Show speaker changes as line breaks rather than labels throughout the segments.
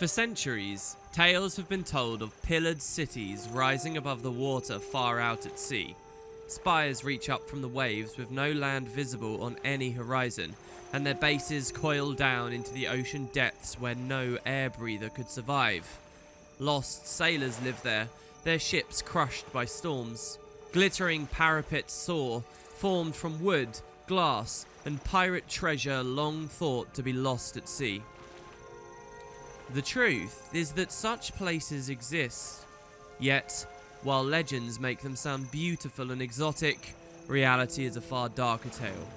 For centuries, tales have been told of pillared cities rising above the water far out at sea. Spires reach up from the waves with no land visible on any horizon, and their bases coil down into the ocean depths where no air breather could survive. Lost sailors live there, their ships crushed by storms. Glittering parapets soar, formed from wood, glass, and pirate treasure long thought to be lost at sea. The truth is that such places exist, yet, while legends make them sound beautiful and exotic, reality is a far darker tale.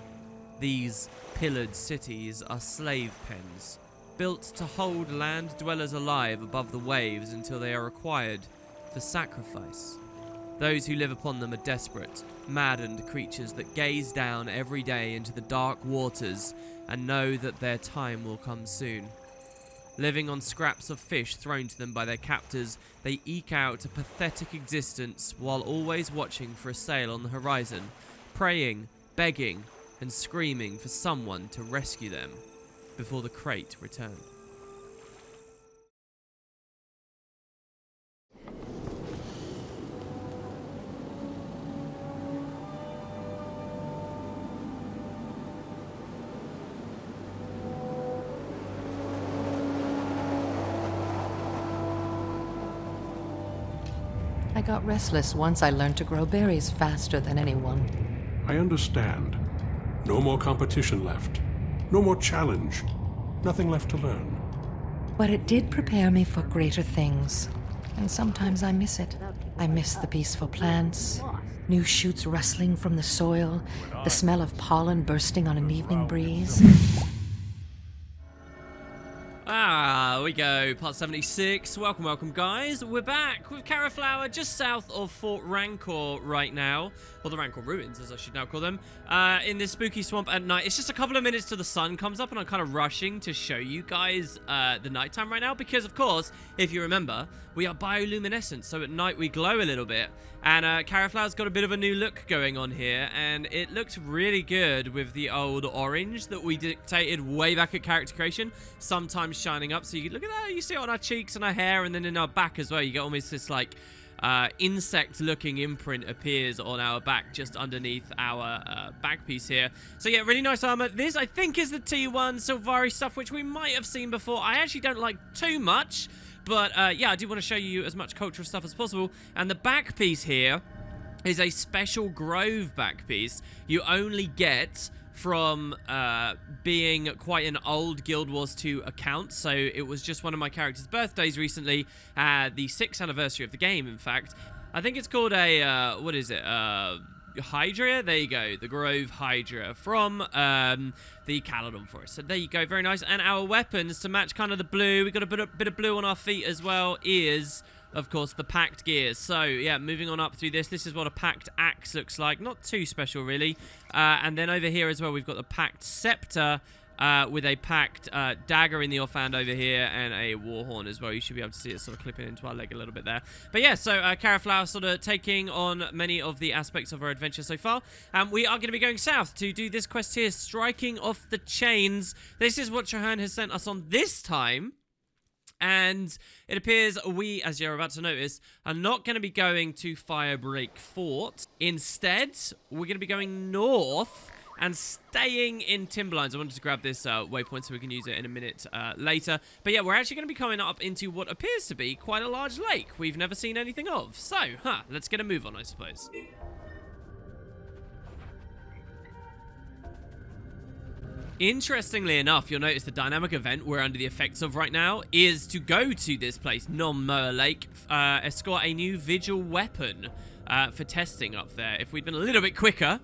These pillared cities are slave pens, built to hold land dwellers alive above the waves until they are required for sacrifice. Those who live upon them are desperate, maddened creatures that gaze down every day into the dark waters and know that their time will come soon. Living on scraps of fish thrown to them by their captors, they eke out a pathetic existence while always watching for a sail on the horizon, praying, begging, and screaming for someone to rescue them before the krait return.
I got restless once I learned to grow berries faster than anyone.
I understand. No more competition left. No more challenge. Nothing left to learn.
But it did prepare me for greater things. And sometimes I miss it. I miss the peaceful plants, new shoots rustling from the soil, the smell of pollen bursting on an evening breeze.
We go, part 76. Welcome, guys. We're back with Caraflower just south of Fort Rancor right now. Or the Rancor Ruins, as I should now call them. In this spooky swamp at night. It's just a couple of minutes till the sun comes up, and I'm kind of rushing to show you guys the nighttime right now. Because, of course, if you remember, we are bioluminescent, so at night we glow a little bit. And Caraflower's got a bit of a new look going on here, and it looks really good with the old orange that we dictated way back at character creation, sometimes shining up. So you look at that, you see it on our cheeks and our hair, and then in our back as well. You get almost this like insect-looking imprint appears on our back just underneath our back piece here. So yeah, really nice armor. This, I think, is the T1 Sylvari stuff, which we might have seen before. I actually don't like too much. But, yeah, I do want to show you as much cultural stuff as possible. And the back piece here is a special Grove back piece you only get from being quite an old Guild Wars 2 account. So it was just one of my character's birthdays recently, the 6th anniversary of the game, in fact. I think it's called a, what is it, Hydra? There you go, the Grove Hydra from the Caledon Forest. So there you go, very nice. And our weapons to match kind of the blue, we've got a bit of blue on our feet as well, is of course the packed gears. So yeah, moving on up through this is what a packed axe looks like. Not too special really. And then over here as well, we've got the packed scepter with a packed dagger in the offhand over here, and a warhorn as well. You should be able to see it sort of clipping into our leg a little bit there. But yeah, so Caraflower sort of taking on many of the aspects of our adventure so far. We are going to be going south to do this quest here, Striking Off the Chains. This is what Johan has sent us on this time. And it appears we, as you're about to notice, are not going to be going to Firebreak Fort. Instead, we're going to be going north and staying in Timberlines. I wanted to grab this waypoint so we can use it in a minute later. But yeah, we're actually going to be coming up into what appears to be quite a large lake we've never seen anything of. So, let's get a move on, I suppose. Interestingly enough, you'll notice the dynamic event we're under the effects of right now is to go to this place, Non-Moa Lake, escort a new vigil weapon for testing up there. If we'd been a little bit quicker,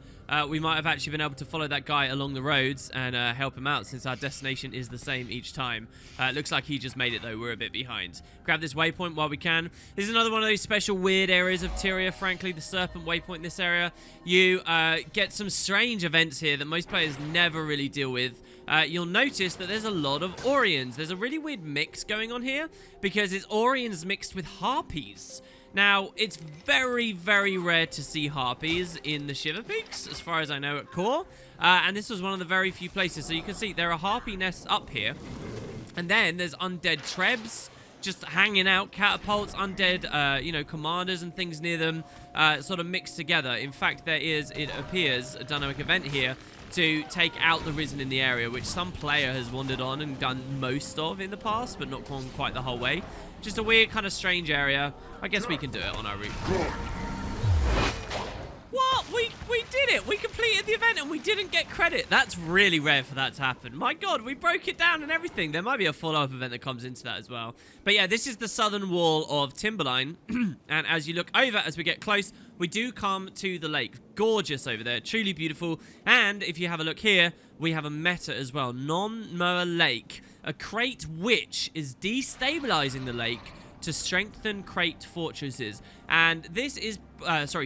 we might have actually been able to follow that guy along the roads and help him out, since our destination is the same each time. Looks like he just made it, though. We're a bit behind. Grab this waypoint while we can. This is another one of those special weird areas of Tyria, frankly, the Serpent waypoint in this area. You get some strange events here that most players never really deal with. You'll notice that there's a lot of Orions. There's a really weird mix going on here, because it's Orions mixed with Harpies. Now, it's very, very rare to see Harpies in the Shiver Peaks, as far as I know at core. And this was one of the very few places. So you can see there are Harpy nests up here. And then there's undead trebs just hanging out, catapults, undead, you know, commanders and things near them, sort of mixed together. In fact, there is, it appears, a dynamic event here to take out the Risen in the area, which some player has wandered on and done most of in the past, but not gone quite the whole way. Just a weird, kind of strange area. I guess we can do it on our route. What? We did it! We completed the event and we didn't get credit. That's really rare for that to happen. My god, we broke it down and everything. There might be a follow-up event that comes into that as well. But yeah, this is the southern wall of Timberline. And as you look over, as we get close, we do come to the lake. Gorgeous over there, truly beautiful. And if you have a look here, we have a meta as well. Non-Moa Lake. A krait witch is destabilizing the lake to strengthen krait fortresses, and this is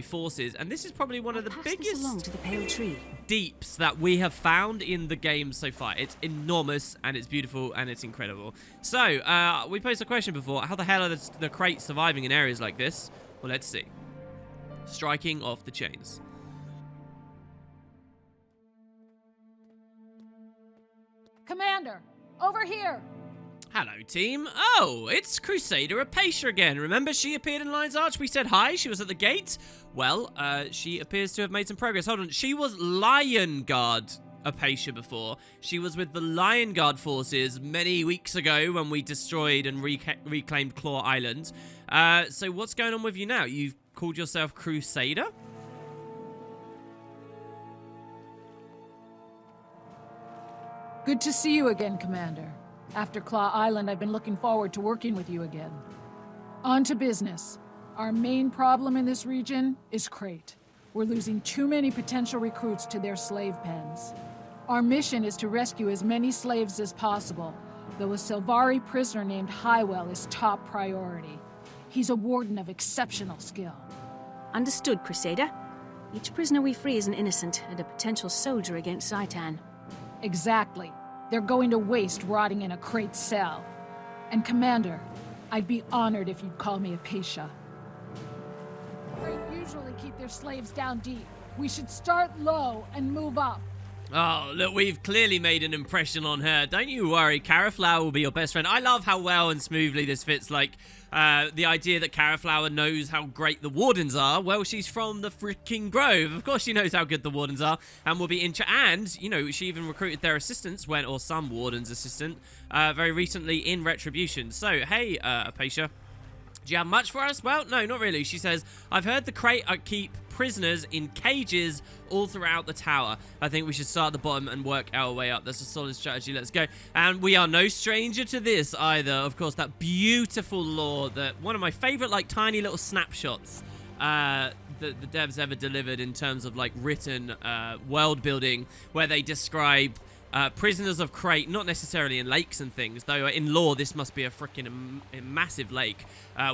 forces, and this is probably one of the biggest
along to the pale tree.
Deeps that we have found in the game so far. It's enormous and it's beautiful and it's incredible. So we posed a question before: how the hell are the krait surviving in areas like this? Well, let's see. Striking off the chains.
Commander, over here.
Hello, team. Oh, it's Crusader Apatia again. Remember, she appeared in Lion's Arch? We said hi. She was at the gate. Well, she appears to have made some progress. Hold on. She was Lion Guard Apatia before. She was with the Lion Guard forces many weeks ago when we destroyed and reclaimed Claw Island. So what's going on with you now? You've called yourself Crusader?
Good to see you again, Commander. After Claw Island, I've been looking forward to working with you again. On to business. Our main problem in this region is krait. We're losing too many potential recruits to their slave pens. Our mission is to rescue as many slaves as possible, though a Silvari prisoner named Hywel is top priority. He's a warden of exceptional skill.
Understood, Crusader. Each prisoner we free is an innocent and a potential soldier against Zaitan.
Exactly. They're going to waste rotting in a krait cell. And Commander, I'd be honored if you'd call me Apatia. Krait usually keep their slaves down deep. We should start low and move up.
Oh, look, we've clearly made an impression on her. Don't you worry, Caraflower will be your best friend. I love how well and smoothly this fits. Like, the idea that Caraflower knows how great the Wardens are. Well, she's from the freaking Grove. Of course she knows how good the Wardens are and will be and, you know, she even recruited their assistants or some Warden's assistant, very recently in Retribution. So, hey, Apatia, do you have much for us? Well, no, not really. She says, I've heard the krait keep prisoners in cages all throughout the tower. I think we should start at the bottom and work our way up. That's a solid strategy. Let's go. And we are no stranger to this either. Of course, that beautiful lore, that one of my favorite, like, tiny little snapshots that the devs ever delivered in terms of, like, written world building, where they describe prisoners of krait, not necessarily in lakes and things, though in lore this must be a freaking massive lake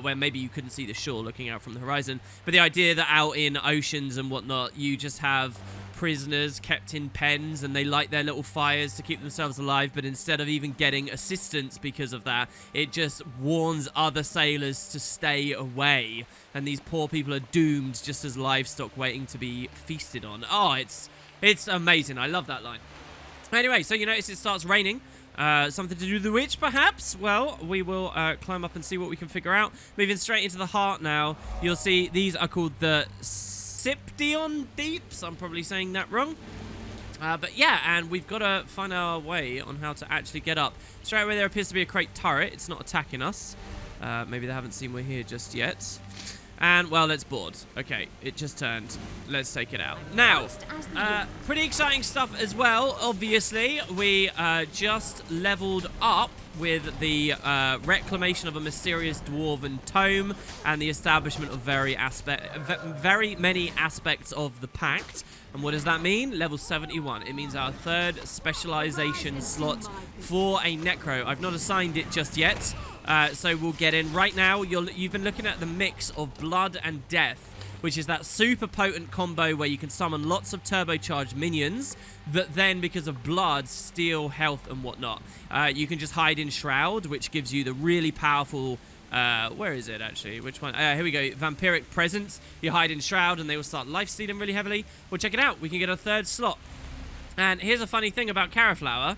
where maybe you couldn't see the shore looking out from the horizon. But the idea that out in oceans and whatnot, you just have prisoners kept in pens and they light their little fires to keep themselves alive, but instead of even getting assistance because of that, it just warns other sailors to stay away. And these poor people are doomed just as livestock waiting to be feasted on. Oh, it's amazing. I love that line. Anyway, so you notice it starts raining. Something to do with the witch, perhaps? Well, we will climb up and see what we can figure out. Moving straight into the heart now, you'll see these are called the Sipdion Deeps. I'm probably saying that wrong. But yeah, and we've got to find our way on how to actually get up. Straight away, there appears to be a krait turret. It's not attacking us. Maybe they haven't seen we're here just yet. And, well, it's bored. Okay, it just turned. Let's take it out. Now, pretty exciting stuff as well, obviously. We just leveled up with the reclamation of a mysterious dwarven tome and the establishment of very many aspects of the pact. And what does that mean? Level 71. It means our third specialization slot for a necro. I've not assigned it just yet. So we'll get in right now. You've been looking at the mix of blood and death, which is that super potent combo where you can summon lots of turbocharged minions that then, because of blood, steal health and whatnot. You can just hide in Shroud, which gives you the really powerful... where is it, actually? Which one? Here we go. Vampiric Presence. You hide in Shroud and they will start life-stealing really heavily. Well, check it out. We can get a third slot. And here's a funny thing about Caraflower.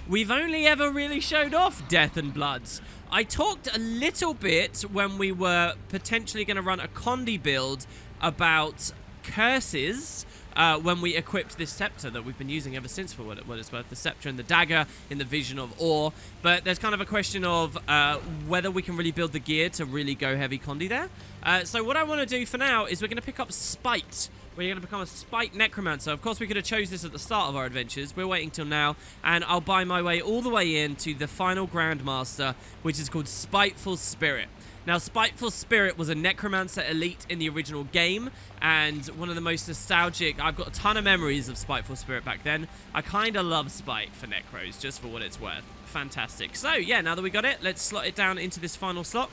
we've only ever really showed off Death and Bloods. I talked a little bit when we were potentially going to run a Condi build about curses when we equipped this scepter that we've been using ever since, for what it's worth, the scepter and the dagger in the Vision of Awe. But there's kind of a question of whether we can really build the gear to really go heavy Condi there. So what I want to do for now is we're going to pick up Spite. We're going to become a Spite Necromancer. Of course, we could have chose this at the start of our adventures. We're waiting till now, and I'll buy my way all the way into the final Grandmaster, which is called Spiteful Spirit. Now, Spiteful Spirit was a Necromancer elite in the original game, and one of the most nostalgic... I've got a ton of memories of Spiteful Spirit back then. I kind of love Spite for Necros, just for what it's worth. Fantastic. So, yeah, now that we got it, let's slot it down into this final slot.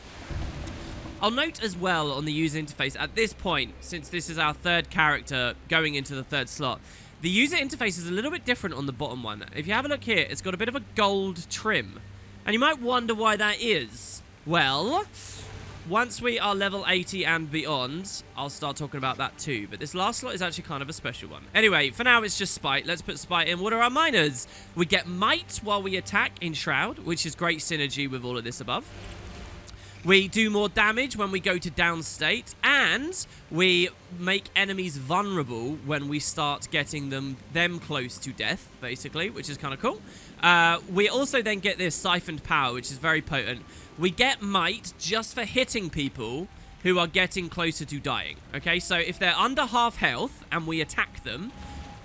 I'll note as well on the user interface, at this point, since this is our third character going into the third slot, the user interface is a little bit different on the bottom one. If you have a look here, it's got a bit of a gold trim. And you might wonder why that is. Well... once we are level 80 and beyond, I'll start talking about that too. But this last slot is actually kind of a special one. Anyway, for now, it's just Spite. Let's put Spite in. What are our minors? We get Might while we attack in Shroud, which is great synergy with all of this above. We do more damage when we go to downstate, and we make enemies vulnerable when we start getting them close to death, basically, which is kind of cool. We also then get this Siphoned Power, which is very potent. We get Might just for hitting people who are getting closer to dying, okay? So if they're under half health and we attack them,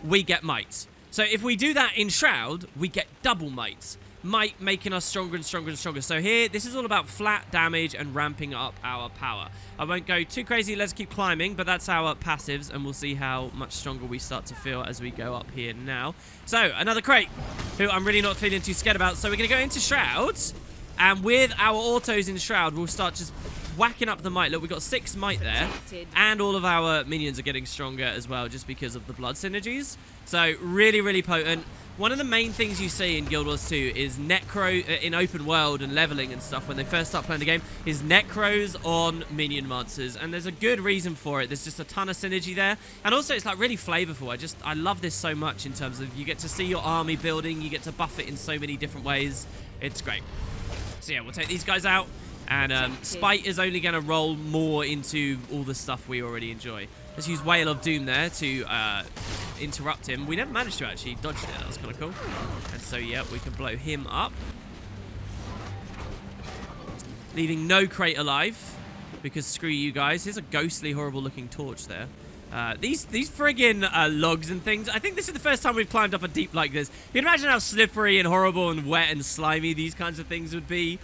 we get Might. So if we do that in Shroud, we get double Might. Might making us stronger and stronger and stronger. So here, this is all about flat damage and ramping up our power. I won't go too crazy, let's keep climbing, but that's our passives, and we'll see how much stronger we start to feel as we go up here now. So, another krait, who I'm really not feeling too scared about. So we're going to go into Shroud, and with our autos in Shroud, we'll start just whacking up the Might. Look, we've got 6 Might there, and all of our minions are getting stronger as well, just because of the blood synergies. So, really, really potent. One of the main things you see in Guild Wars 2 is Necro, in open world and leveling and stuff, when they first start playing the game, is Necros on minion monsters. And there's a good reason for it. There's just a ton of synergy there. And also, it's like really flavorful. I love this so much in terms of you get to see your army building, you get to buff it in so many different ways. It's great. So yeah, we'll take these guys out. And Spite is only going to roll more into all the stuff we already enjoy. Let's use Whale of Doom there to interrupt him. We never managed to actually dodge it. That was kind of cool. And so, yeah, we can blow him up. Leaving no krait alive. Because screw you guys. Here's a ghostly, horrible-looking torch there. These friggin' logs and things. I think this is the first time we've climbed up a deep like this. You can imagine how slippery and horrible and wet and slimy these kinds of things would be.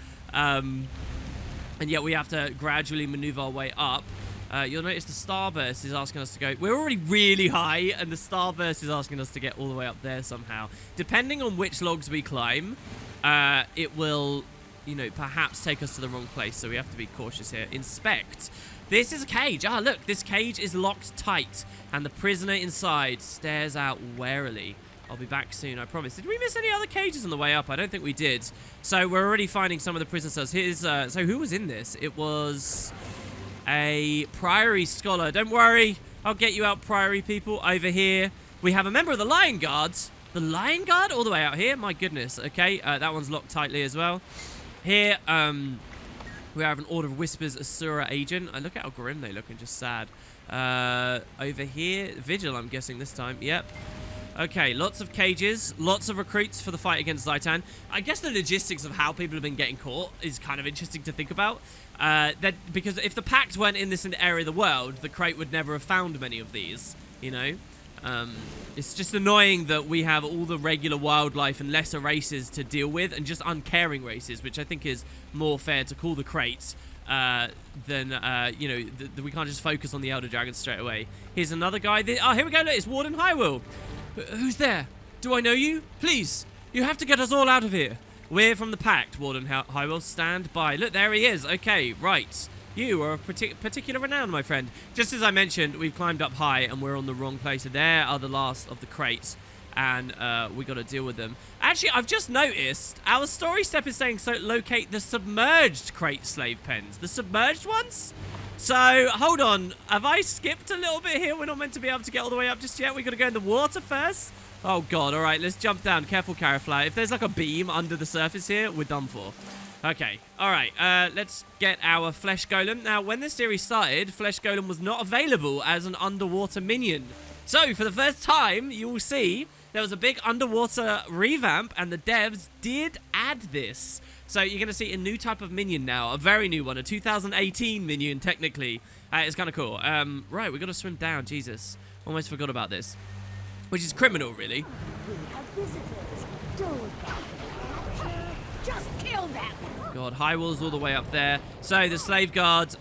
And yet we have to gradually maneuver our way up. You'll notice the Starburst is asking us to go... We're already really high, and the Starburst is asking us to get all the way up there somehow. Depending on which logs we climb, it will, you know, perhaps take us to the wrong place, so we have to be cautious here. Inspect. This is a cage. Ah, look, this cage is locked tight, and the prisoner inside stares out warily. I'll be back soon, I promise. Did we miss any other cages on the way up? I don't think we did. So we're already finding some of the prison cells. Here's, so who was in this? It was a Priory Scholar. Don't worry, I'll get you out, Priory people. Over here, we have a member of the Lion Guards. The Lion Guard all the way out here? My goodness. Okay, that one's locked tightly as well. Here, we have an Order of Whispers Asura agent. Look at how grim they look and just sad. Over here, Vigil, I'm guessing this time. Yep. Okay, lots of cages, lots of recruits for the fight against Zaitan. I guess the logistics of how people have been getting caught is kind of interesting to think about. Because if the Pact weren't in this area of the world, the krait would never have found many of these, you know? It's just annoying that we have all the regular wildlife and lesser races to deal with, and just uncaring races, which I think is more fair to call the kraits. Then, you know, we can't just focus on the Elder Dragons straight away. Here's another guy. Oh, here we go. Look, it's Warden Hywel. Who's there? Do I know you? Please, you have to get us all out of here. We're from the Pact, Warden Hywel. Stand by. Look, there he is. Okay, right. You are of particular renown, my friend. Just as I mentioned, we've climbed up high and we're on the wrong place. There are the last of the kraits, and we got to deal with them. Actually, I've just noticed our story step is saying, so locate the submerged krait slave pens. The submerged ones? So, hold on. Have I skipped a little bit here? We're not meant to be able to get all the way up just yet. We've got to go in the water first. Oh, God. All right, let's jump down. Careful, Carafla. If there's like a beam under the surface here, we're done for. Okay. All right. Let's get our Flesh Golem. Now, when this series started, Flesh Golem was not available as an underwater minion. So, for the first time, you will see there was a big underwater revamp, and the devs did add this. So, you're going to see a new type of minion now. A very new one. A 2018 minion, technically. It's kind of cool. Right, we got to swim down. Jesus. Almost forgot about this. Which is criminal, really.
Just kill them.
God, Hywel's all the way up there. So the slave guard,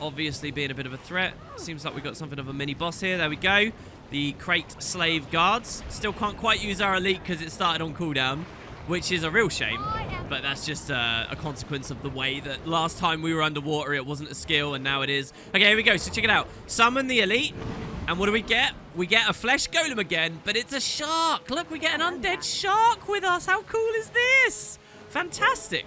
obviously being a bit of a threat. Seems like we got something of a mini boss here. There we go. The krait slave guards. Still can't quite use our elite because it started on cooldown, which is a real shame. But that's just a consequence of the way that last time we were underwater, it wasn't a skill, and now it is. Okay, here we go. So check it out. Summon the elite. And what do we get? We get a Flesh Golem again, but it's a shark. Look, we get an undead shark with us. How cool is this? Fantastic.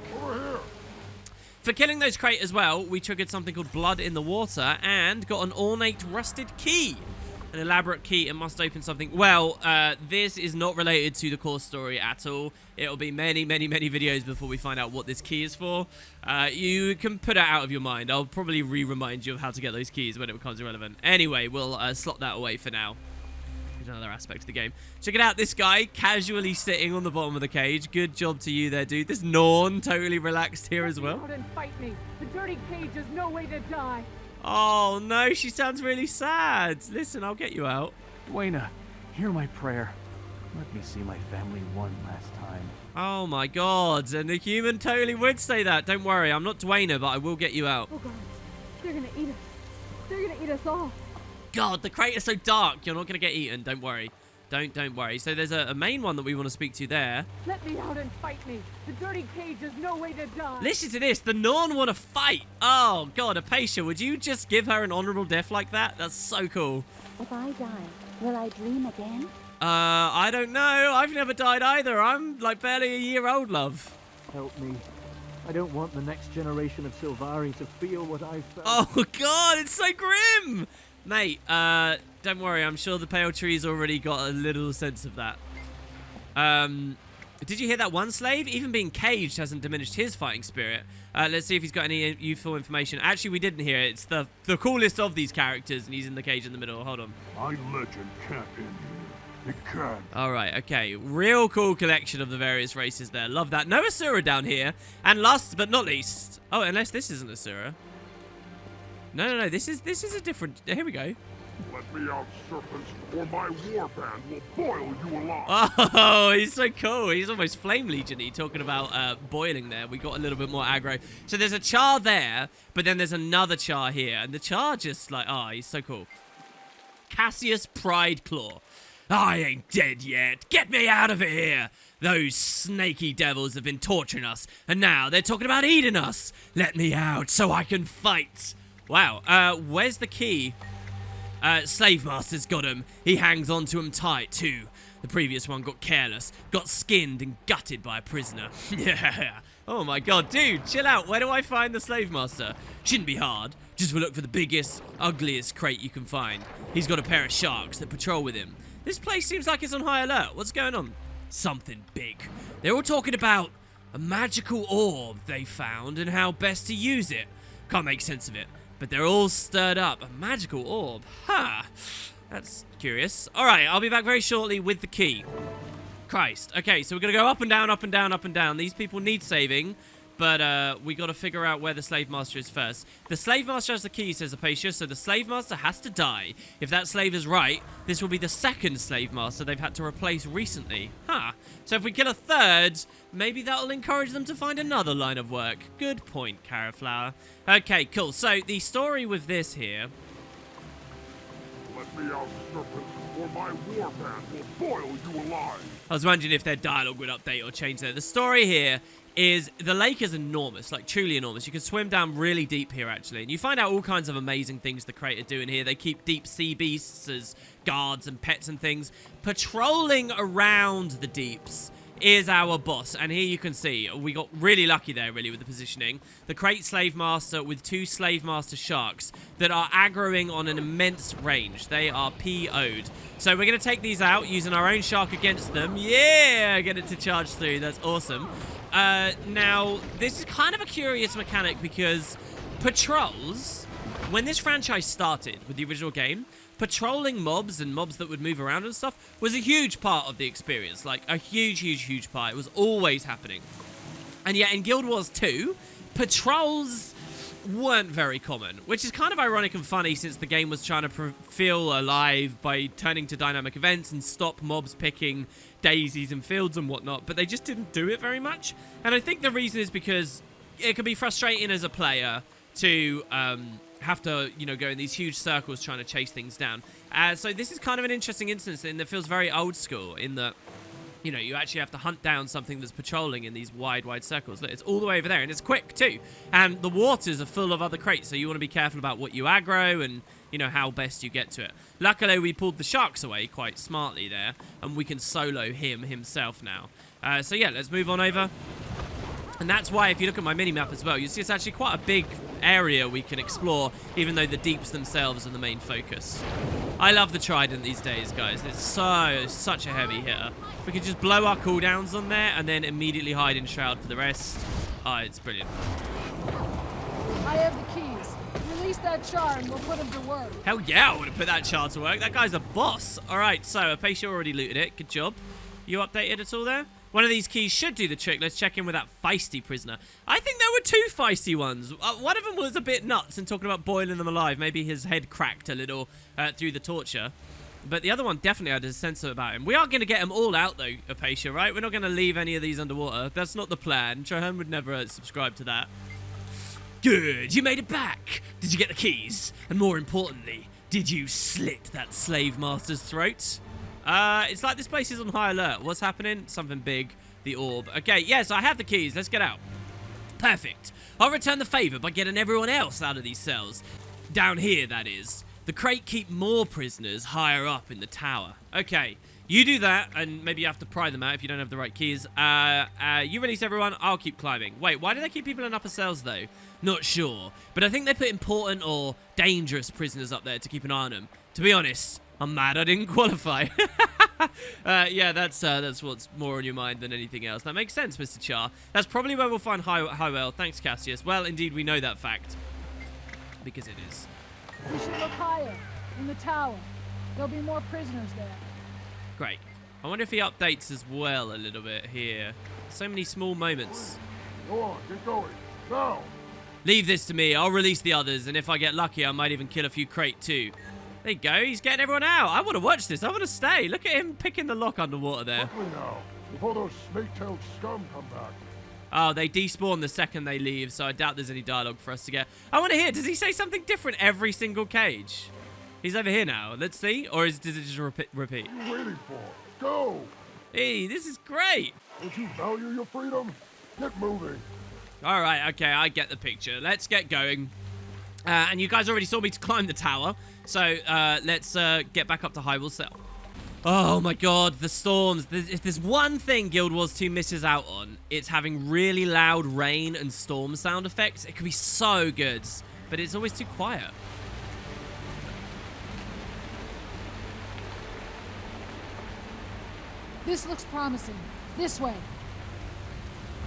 For killing those krait as well, we triggered something called Blood in the Water and got an ornate rusted key. An elaborate key. It must open something. Well, this is not related to the core story at all. It'll be many, many, many videos before we find out what this key is for. You can put it out of your mind. I'll probably re-remind you of how to get those keys when it becomes irrelevant. Anyway, we'll slot that away for now. Here's another aspect of the game. Check it out. This guy casually sitting on the bottom of the cage. Good job to you there, dude. This Norn totally relaxed here as well.
Out and fight me. The dirty cage is no way to die.
Oh, no, she sounds really sad. Listen, I'll get you out.
Dwayna, hear my prayer. Let me see my family one last time.
Oh, my God. And the human totally would say that. Don't worry, I'm not Dwayna, but I will get you out.
Oh, God. They're gonna eat us. They're gonna eat us all.
God, the crate is so dark. You're not going to get eaten. Don't worry. Don't worry. So there's a main one that we want to speak to there.
Let me out and fight me. The dirty cage is no way to die.
Listen to this. The Norn want to fight. Oh, God, Apatia, would you just give her an honorable death like that? That's so cool.
If I die, will I dream again?
I don't know. I've never died either. I'm like barely a year old, love.
Help me. I don't want the next generation of Sylvari to feel what I felt.
Oh, God, it's so grim. Mate, don't worry. I'm sure the Pale Tree's already got a little sense of that. Did you hear that one slave? Even being caged hasn't diminished his fighting spirit. Let's see if he's got any useful information. Actually, we didn't hear it. It's the coolest of these characters, and he's in the cage in the middle. Hold on.
My legend can't end here. It can't.
All right, okay. Real cool collection of the various races there. Love that. No Asura down here. And last but not least... Oh, unless this isn't Asura. No. This is a different... Here we go.
Let me out, serpents, or my warband will boil you alive.
Oh, he's so cool. He's almost Flame Legion-y, talking about boiling there. We got a little bit more aggro. So there's a Char there, but then there's another Char here. And the Char just like... Oh, he's so cool. Cassius Pride Claw. I ain't dead yet. Get me out of here. Those snaky devils have been torturing us, and now they're talking about eating us. Let me out so I can fight. Wow. Where's the key? Slave Master's got him. He hangs on to him tight, too. The previous one got careless, got skinned and gutted by a prisoner. Yeah. Oh, my God. Dude, chill out. Where do I find the Slave Master? Shouldn't be hard. Just look for the biggest, ugliest krait you can find. He's got a pair of sharks that patrol with him. This place seems like it's on high alert. What's going on? Something big. They're all talking about a magical orb they found and how best to use it. Can't make sense of it, but they're all stirred up. A magical orb? Huh. That's curious. All right, I'll be back very shortly with the key. Christ. Okay, so we're going to go up and down, up and down, up and down. These people need saving, but we got to figure out where the Slave Master is first. The Slave Master has the key, says Apatia, so the Slave Master has to die. If that slave is right, this will be the second Slave Master they've had to replace recently. Huh. So if we kill a third, maybe that'll encourage them to find another line of work. Good point, Caraflower. Okay, cool. So the story with this here...
Let me out, serpents, or my warband will boil you alive.
I was wondering if their dialogue would update or change there. The story here is the lake is enormous, like truly enormous. You can swim down really deep here, actually. And you find out all kinds of amazing things the krait are doing here. They keep deep sea beasts as guards and pets and things. Patrolling around the deeps is our boss. And here you can see, we got really lucky there, really, with the positioning. The Krait Slave Master with 2 Slave Master Sharks that are aggroing on an immense range. They are PO'd. So we're going to take these out using our own shark against them. Yeah, get it to charge through. That's awesome. Now, this is kind of a curious mechanic because patrols, when this franchise started with the original game, patrolling mobs and mobs that would move around and stuff was a huge part of the experience. Like, a huge part. It was always happening. And yet, in Guild Wars 2, patrols weren't very common, which is kind of ironic and funny since the game was trying to feel alive by turning to dynamic events and stop mobs picking daisies and fields and whatnot, but they just didn't do it very much. And I think the reason is because it can be frustrating as a player to have to, you know, go in these huge circles trying to chase things down. So this is kind of an interesting instance in that feels very old school in that, you know, you actually have to hunt down something that's patrolling in these wide circles. Look, it's all the way over there, and it's quick too. And the waters are full of other crates, so you want to be careful about what you aggro and, you know, how best you get to it. Luckily, we pulled the sharks away quite smartly there, and we can solo himself now. So yeah, let's move on over. And that's why, if you look at my mini-map as well, you see it's actually quite a big area we can explore, even though the deeps themselves are the main focus. I love the Trident these days, guys. It's such a heavy hitter. We can just blow our cooldowns on there and then immediately hide in Shroud for the rest. Oh, it's brilliant.
I have the keys. Release that char and we'll put him to work.
Hell yeah, I want to put that char to work. That guy's a boss. All right, so Apacia already looted it. Good job. You updated at all there? One of these keys should do the trick. Let's check in with that feisty prisoner. I think there were 2 feisty ones. One of them was a bit nuts and talking about boiling them alive. Maybe his head cracked a little through the torture. But the other one definitely had a sense about him. We are going to get them all out, though, Apacia, right? We're not going to leave any of these underwater. That's not the plan. Trahan would never subscribe to that. Good. You made it back. Did you get the keys? And more importantly, did you slit that slave master's throat? It's like this place is on high alert. What's happening? Something big. The orb. Okay, yes, I have the keys. Let's get out. Perfect. I'll return the favor by getting everyone else out of these cells. Down here, that is. The Krait keep more prisoners higher up in the tower. Okay, you do that, and maybe you have to pry them out if you don't have the right keys. You release everyone, I'll keep climbing. Wait, why do they keep people in upper cells, though? Not sure. But I think they put important or dangerous prisoners up there to keep an eye on them. To be honest, I'm mad I didn't qualify. Yeah, that's what's more on your mind than anything else. That makes sense, Mr. Char. That's probably where we'll find Hywel. Thanks, Cassius. Well, indeed, we know that fact. Because it is.
We should look higher, in the tower. There'll be more prisoners there.
Great. I wonder if he updates as well a little bit here. So many small moments.
Go on, get going. Now!
Leave this to me. I'll release the others, and if I get lucky, I might even kill a few Krait too. There you go. He's getting everyone out. I want to watch this. I want to stay. Look at him picking the lock underwater there.
Quickly now, before those snake-tailed scum come back.
Oh, they despawn the second they leave, so I doubt there's any dialogue for us to get. I want to hear, does he say something different every single cage? He's over here now. Let's see. Or does it just repeat?
What are you waiting for? Go!
Hey, this is great.
Don't you value your freedom? Get moving.
All right, okay, I get the picture. Let's get going. And you guys already saw me to climb the tower, so let's get back up to Hywel's cell. Oh my god, the storms. If there's one thing Guild Wars 2 misses out on, it's having really loud rain and storm sound effects. It could be so good, but it's always too quiet.
This looks promising. This way.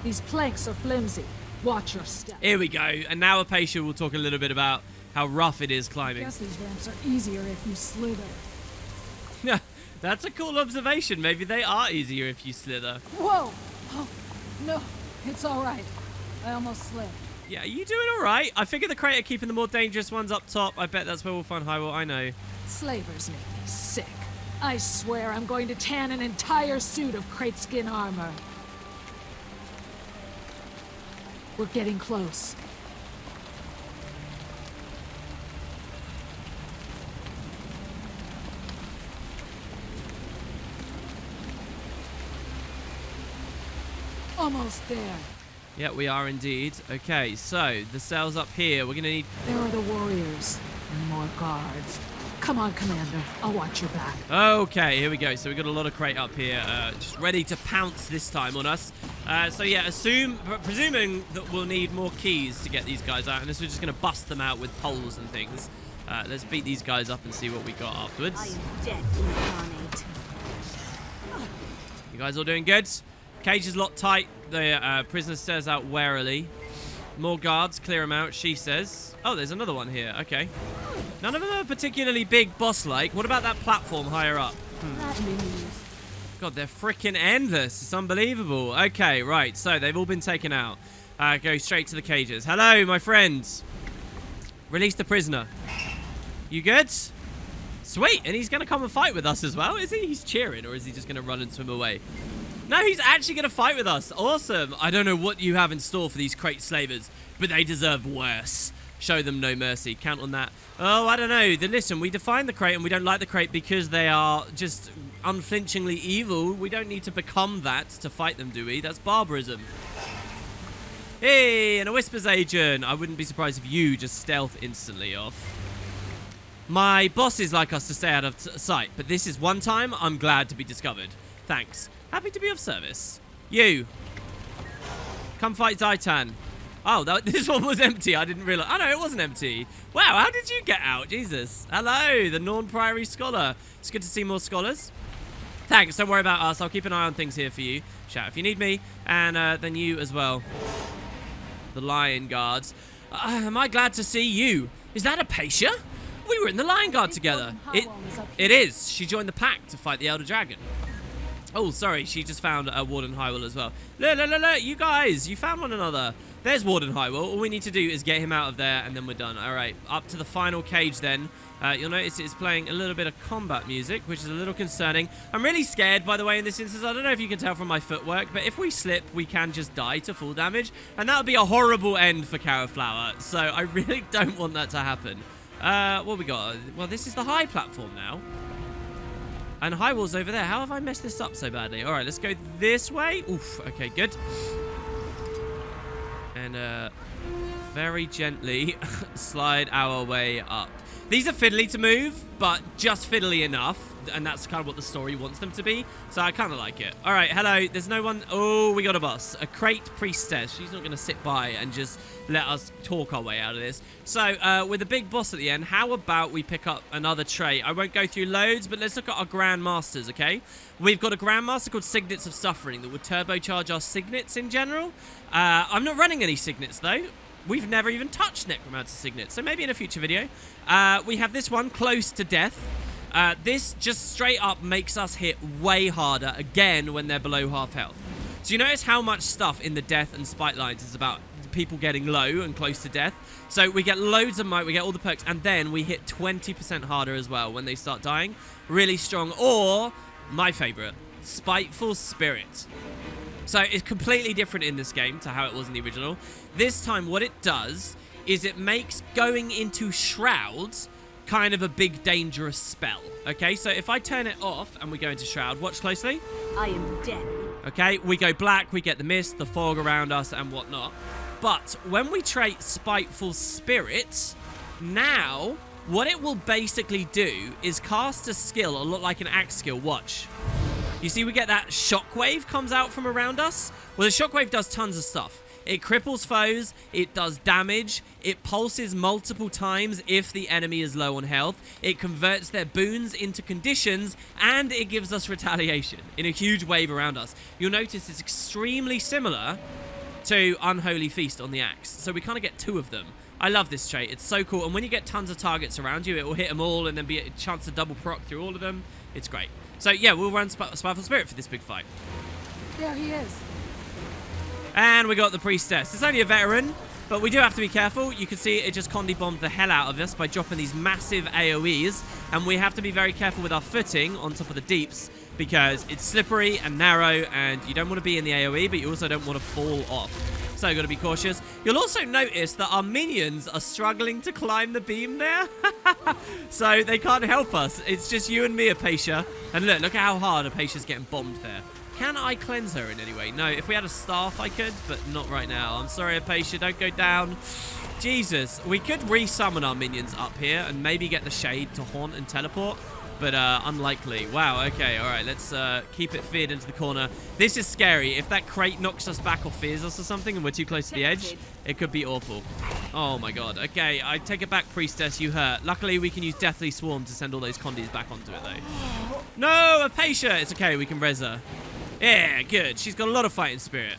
These planks are flimsy. Watch your step.
Here we go. And now Apacia will talk a little bit about how rough it is
I
climbing.
guess these ramps are easier if you slither.
That's a cool observation. Maybe they are easier if you slither.
Whoa! Oh, no. It's all right. I almost slipped.
Yeah, are you doing all right? I figure the Krait are keeping the more dangerous ones up top. I bet that's where we'll find Hywel. I know.
Slavers make me sick. I swear I'm going to tan an entire suit of Krait skin armor. We're getting close. Almost there.
Yeah, we are indeed. Okay, so the cells up here. We're going to need...
There are the warriors. And more guards. Come on, Commander. I'll watch your back.
Okay, here we go. So we've got a lot of crate up here, just ready to pounce this time on us. So yeah, presuming that we'll need more keys to get these guys out, unless we're just going to bust them out with poles and things. Let's beat these guys up and see what we got afterwards.
I am dead incarnate.
You guys all doing good? Cage is locked tight. The prisoner stares out warily. More guards, clear them out, she says. Oh, there's another one here. Okay. None of them are particularly big boss-like. What about that platform higher up? God, they're freaking endless. It's unbelievable. Okay, right. So they've all been taken out. Go straight to the cages. Hello, my friends. Release the prisoner. You good? Sweet. And he's going to come and fight with us as well, is he? He's cheering, or is he just going to run and swim away? No, he's actually going to fight with us. Awesome. I don't know what you have in store for these crate slavers, but they deserve worse. Show them no mercy. Count on that. Oh, I don't know. Listen, we define the crate and we don't like the crate because they are just unflinchingly evil. We don't need to become that to fight them, do we? That's barbarism. Hey, and a Whispers agent. I wouldn't be surprised if you just stealth instantly off. My bosses like us to stay out of sight, but this is one time I'm glad to be discovered. Thanks. Happy to be of service. You. Come fight Zaitan. Oh, this one was empty. I didn't realize. Oh, no, it wasn't empty. Wow, how did you get out? Jesus. Hello, the Norn Priory Scholar. It's good to see more scholars. Thanks. Don't worry about us. I'll keep an eye on things here for you. Shout if you need me. And then you as well. The Lion Guards. Am I glad to see you? Is that a Apatia? We were in the Lion Guard together. It is. She joined the pack to fight the Elder Dragon. Oh, sorry. She just found Warden Hywel as well. Look, you guys. You found one another. There's Warden Hywel. All we need to do is get him out of there, and then we're done. All right. Up to the final cage, then. You'll notice it's playing a little bit of combat music, which is a little concerning. I'm really scared, by the way, in this instance. I don't know if you can tell from my footwork, but if we slip, we can just die to full damage, and that would be a horrible end for Caraflower, so I really don't want that to happen. What we got? Well, this is the high platform now. And Hywel's over there. How have I messed this up so badly? All right, let's go this way. Oof, okay, good. And very gently slide our way up. These are fiddly to move, but just fiddly enough. And that's kind of what the story wants them to be. So I kind of like it. All right, hello. There's no one. Oh, we got a boss. A Krait priestess. She's not going to sit by and just let us talk our way out of this. So with a big boss at the end, how about we pick up another trait? I won't go through loads, but let's look at our Grand Masters, okay? We've got a Grand Master called Signets of Suffering that would turbocharge our Signets in general. I'm not running any Signets, though. We've never even touched Necromancer Signets, so maybe in a future video. We have this one, Close to Death. This just straight up makes us hit way harder, again, when they're below half health. So you notice how much stuff in the death and spite lines is about people getting low and close to death. So we get loads of might, we get all the perks, and then we hit 20% harder as well when they start dying. Really strong. Or, my favorite, Spiteful Spirit. So it's completely different in this game to how it was in the original. This time what it does is it makes going into Shrouds kind of a big dangerous spell. Okay, so if I turn it off and we go into Shroud, watch closely.
I am dead.
Okay, we go black, we get the mist, the fog around us and whatnot. But when we trait Spiteful Spirit, now what it will basically do is cast a skill a lot like an axe skill. Watch. You see we get that shockwave comes out from around us? Well, the shockwave does tons of stuff. It cripples foes, it does damage, it pulses multiple times if the enemy is low on health, it converts their boons into conditions, and it gives us retaliation in a huge wave around us. You'll notice it's extremely similar to Unholy Feast on the axe, so we kind of get two of them. I love this trait, it's so cool, and when you get tons of targets around you, it will hit them all and then be a chance to double proc through all of them. It's great. So yeah, we'll run Spiteful Spirit for this big fight.
There he is.
And we got the Priestess. It's only a veteran, but we do have to be careful. You can see it just Condi bombed the hell out of us by dropping these massive AoEs, and we have to be very careful with our footing on top of the deeps because it's slippery and narrow, and you don't want to be in the AoE, but you also don't want to fall off. So you've got to be cautious. You'll also notice that our minions are struggling to climb the beam there. So they can't help us. It's just you and me, Apatia. And look at how hard Apatia's getting bombed there. Can I cleanse her in any way? No, if we had a staff, I could, but not right now. I'm sorry, Apatia, don't go down. Jesus. We could resummon our minions up here and maybe get the Shade to haunt and teleport. But unlikely. Wow, okay, alright, let's keep it feared into the corner. This is scary. If that krait knocks us back or fears us or something and we're too close to the edge, it could be awful. Oh my god. Okay, I take it back, Priestess, you hurt. Luckily, we can use Deathly Swarm to send all those condies back onto it, though. No, Apatia! It's okay, we can res her. Yeah, good. She's got a lot of fighting spirit.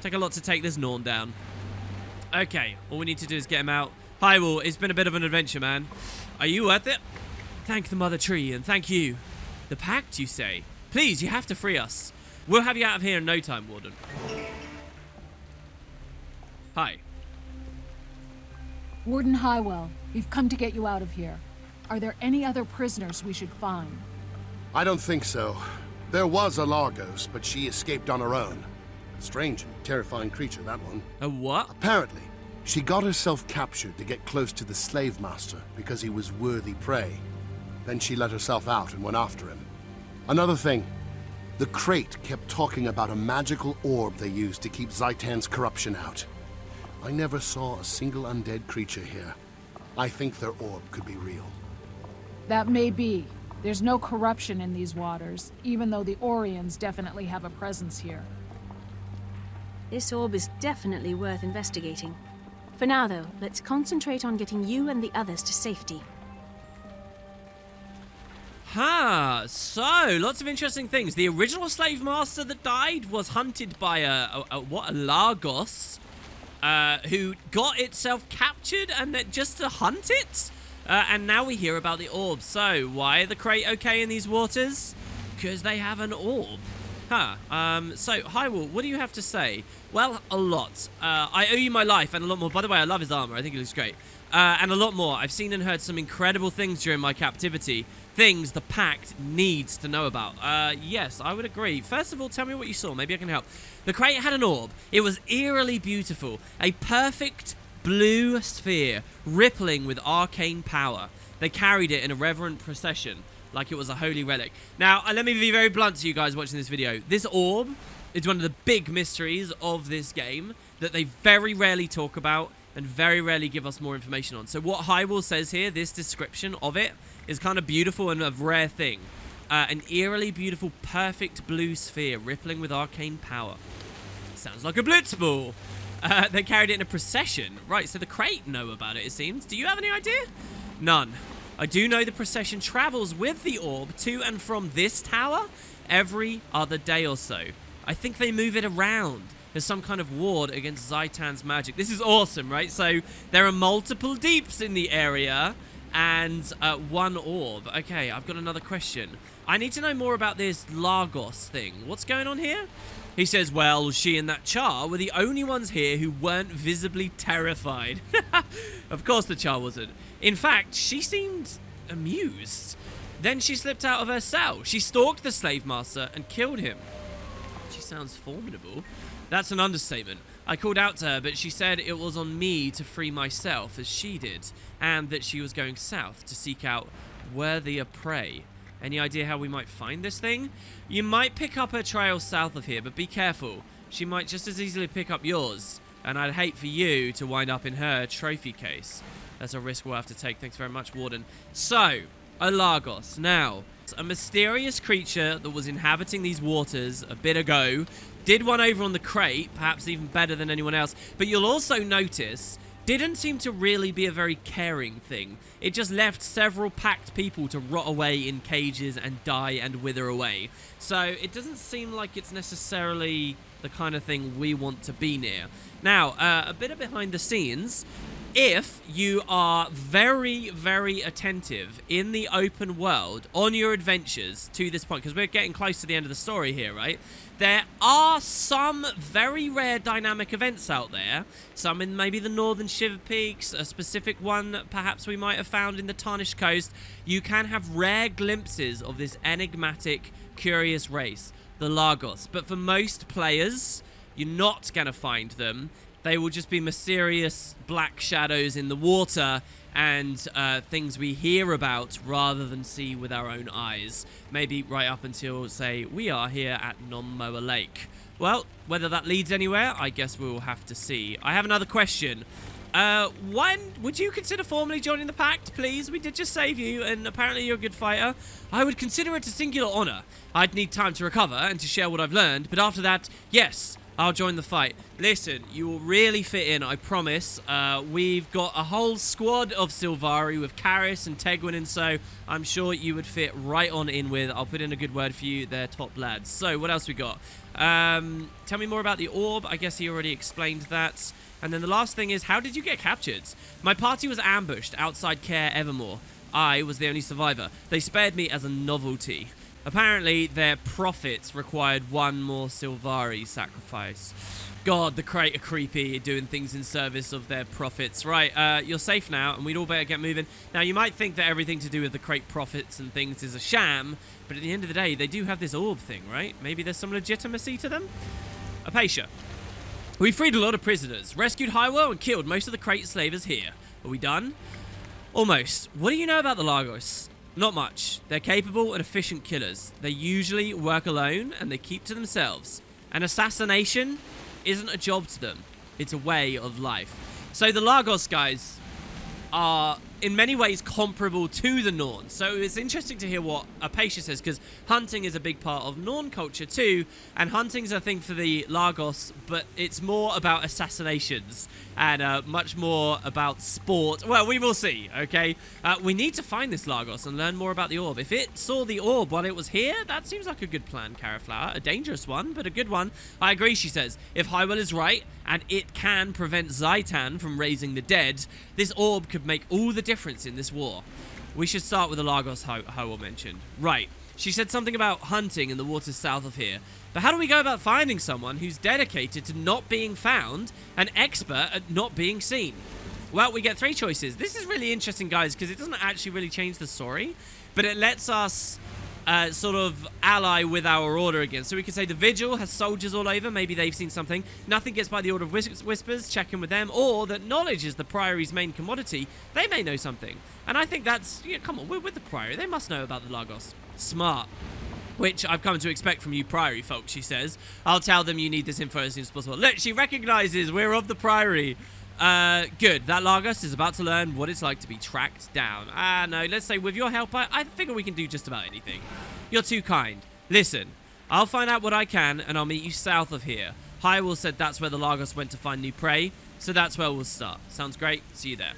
Take a lot to take this Norn down. Okay, all we need to do is get him out. Hywel, it's been a bit of an adventure, man. Are you worth it? Thank the Mother Tree, and thank you. The Pact, you say? Please, you have to free us. We'll have you out of here in no time, Warden. Hi.
Warden Hywel, we've come to get you out of here. Are there any other prisoners we should find?
I don't think so. There was a Largos, but she escaped on her own. Strange and terrifying creature, that one.
A what?
Apparently, she got herself captured to get close to the slave master because he was worthy prey. Then she let herself out and went after him. Another thing, the krait kept talking about a magical orb they used to keep Zaitan's corruption out. I never saw a single undead creature here. I think their orb could be real.
That may be. There's no corruption in these waters, even though the Orions definitely have a presence here.
This orb is definitely worth investigating. For now, though, let's concentrate on getting you and the others to safety.
So lots of interesting things. The original slave master that died was hunted by a Largos, who got itself captured and just to hunt it. And now we hear about the orb. So why are the krait okay in these waters? Because they have an orb. So Hywel, what do you have to say? Well, a lot. I owe you my life and a lot more. By the way, I love his armor. I think it looks great. And a lot more. I've seen and heard some incredible things during my captivity. Things the Pact needs to know about. Yes, I would agree. First of all, tell me what you saw. Maybe I can help. The krait had an orb. It was eerily beautiful. A perfect blue sphere, rippling with arcane power. They carried it in a reverent procession, like it was a holy relic. Now, let me be very blunt to you guys watching this video. This orb is one of the big mysteries of this game that they very rarely talk about and very rarely give us more information on. So what Hywel says here, this description of it, is kind of beautiful and a rare thing. An eerily beautiful, perfect blue sphere rippling with arcane power. Sounds like a blitzball. They carried it in a procession. Right, so the krait know about it, it seems. Do you have any idea? None. I do know the procession travels with the orb to and from this tower every other day or so. I think they move it around as some kind of ward against Zaitan's magic. This is awesome, right? So there are multiple deeps in the area and one orb. Okay, I've got another question. I need to know more about this Largos thing. What's going on here? He says, well, she and that Char were the only ones here who weren't visibly terrified. Of course the Char wasn't. In fact, she seemed amused. Then she slipped out of her cell. She stalked the slave master and killed him. She sounds formidable. That's an understatement. I called out to her, but she said it was on me to free myself, as she did, and that she was going south to seek out worthier prey. Any idea how we might find this thing? You might pick up her trail south of here, but be careful. She might just as easily pick up yours, and I'd hate for you to wind up in her trophy case. That's a risk we'll have to take. Thanks very much, Warden. So, a Largos. Now, a mysterious creature that was inhabiting these waters a bit ago did one over on the krait, perhaps even better than anyone else. But you'll also notice, didn't seem to really be a very caring thing. It just left several packed people to rot away in cages and die and wither away. So it doesn't seem like it's necessarily the kind of thing we want to be near. Now, a bit of behind the scenes. If you are very, very attentive in the open world on your adventures to this point, because we're getting close to the end of the story here, right? There are some very rare dynamic events out there. Some in maybe the Northern Shiver Peaks, a specific one perhaps we might have found in the Tarnished Coast. You can have rare glimpses of this enigmatic, curious race, the Largos. But for most players, you're not going to find them. They will just be mysterious black shadows in the water and things we hear about rather than see with our own eyes. Maybe right up until, say, we are here at Non-Moa Lake. Well, whether that leads anywhere, I guess we'll have to see. I have another question. One, would you consider formally joining the pact, please? We did just save you, and apparently you're a good fighter. I would consider it a singular honor. I'd need time to recover and to share what I've learned, but after that, yes, I'll join the fight. Listen, you will really fit in, I promise. We've got a whole squad of Sylvari with Karis and Tegwin, and so I'm sure you would fit right on in with. I'll put in a good word for you. They're top lads. So, what else we got? Tell me more about the orb. I guess he already explained that. And then the last thing is, how did you get captured? My party was ambushed outside Care Evermore. I was the only survivor. They spared me as a novelty. Apparently, their prophets required one more Sylvari sacrifice. God, the krait are creepy, doing things in service of their prophets. Right, you're safe now, and we'd all better get moving. Now, you might think that everything to do with the krait prophets and things is a sham, but at the end of the day, they do have this orb thing, right? Maybe there's some legitimacy to them? Apatia. We freed a lot of prisoners, rescued Hywel, and killed most of the krait slavers here. Are we done? Almost. What do you know about the Lagos? Not much. They're capable and efficient killers. They usually work alone, and they keep to themselves. An assassination isn't a job to them. It's a way of life. So the Lagos guys are in many ways comparable to the Norn. So it's interesting to hear what Apatia says, because hunting is a big part of Norn culture too, and hunting's a thing for the Lagos, but it's more about assassinations and much more about sport. Well, we will see, okay? We need to find this Lagos and learn more about the orb. If it saw the orb while it was here, that seems like a good plan, Caraflower. A dangerous one, but a good one. I agree, she says. If Hywel is right, and it can prevent Zaitan from raising the dead, this orb could make all the difference in this war. We should start with the Lagos Hywel mentioned. Right. She said something about hunting in the waters south of here. But how do we go about finding someone who's dedicated to not being found and expert at not being seen? Well, we get 3 choices. This is really interesting, guys, because it doesn't actually really change the story, but it lets us sort of ally with our order again. So we could say the Vigil has soldiers all over. Maybe they've seen something. Nothing gets by the Order of Whispers. Check in with them. Or that knowledge is the Priory's main commodity. They may know something. And I think that's... Yeah, come on, we're with the Priory. They must know about the Lagos. Smart. Which I've come to expect from you Priory folks, she says. I'll tell them you need this info as soon as possible. Look, she recognizes we're of the Priory. Good. That Lagos is about to learn what it's like to be tracked down. No, let's say with your help, I figure we can do just about anything. You're too kind. Listen, I'll find out what I can, and I'll meet you south of here. Hywel said that's where the Lagos went to find new prey, so that's where we'll start. Sounds great. See you there.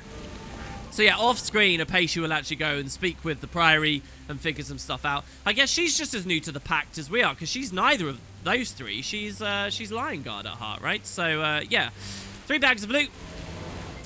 So yeah, off screen, Apatia will actually go and speak with the Priory and figure some stuff out. I guess she's just as new to the pact as we are, because she's neither of those 3. She's Lion Guard at heart, right? So yeah, 3 bags of loot,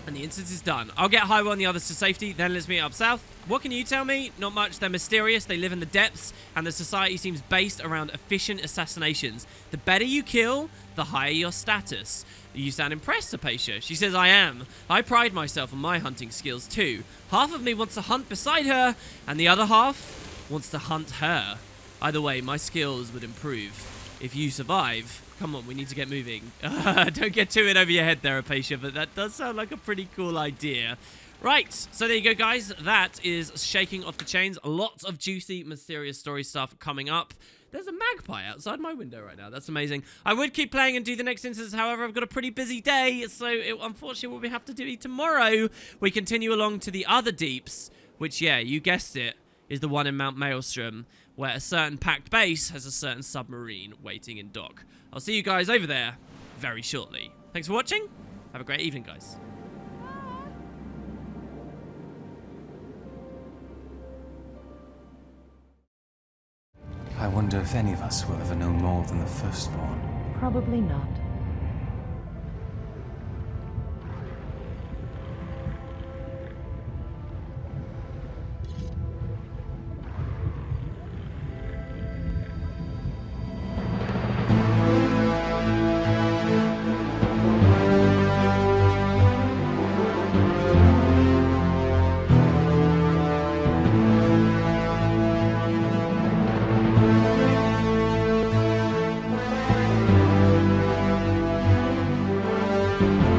and the instance is done. I'll get Hywel and the others to safety, then let's meet up south. What can you tell me? Not much. They're mysterious, they live in the depths, and the society seems based around efficient assassinations. The better you kill, the higher your status. You sound impressed, Apatia. She says, I am. I pride myself on my hunting skills too. Half of me wants to hunt beside her, and the other half wants to hunt her. Either way, my skills would improve. If you survive... Come on, we need to get moving. Don't get too in over your head there, Apatia, but that does sound like a pretty cool idea. Right, so there you go, guys. That is Shaking Off the Chains. Lots of juicy, mysterious story stuff coming up. There's a magpie outside my window right now. That's amazing. I would keep playing and do the next instance. However, I've got a pretty busy day, so unfortunately what we have to do tomorrow, we continue along to the other deeps, which, yeah, you guessed it, is the one in Mount Maelstrom, where a certain packed base has a certain submarine waiting in dock. I'll see you guys over there very shortly. Thanks for watching. Have a great evening, guys.
I wonder if any of us will ever know more than the Firstborn.
Probably not.
you.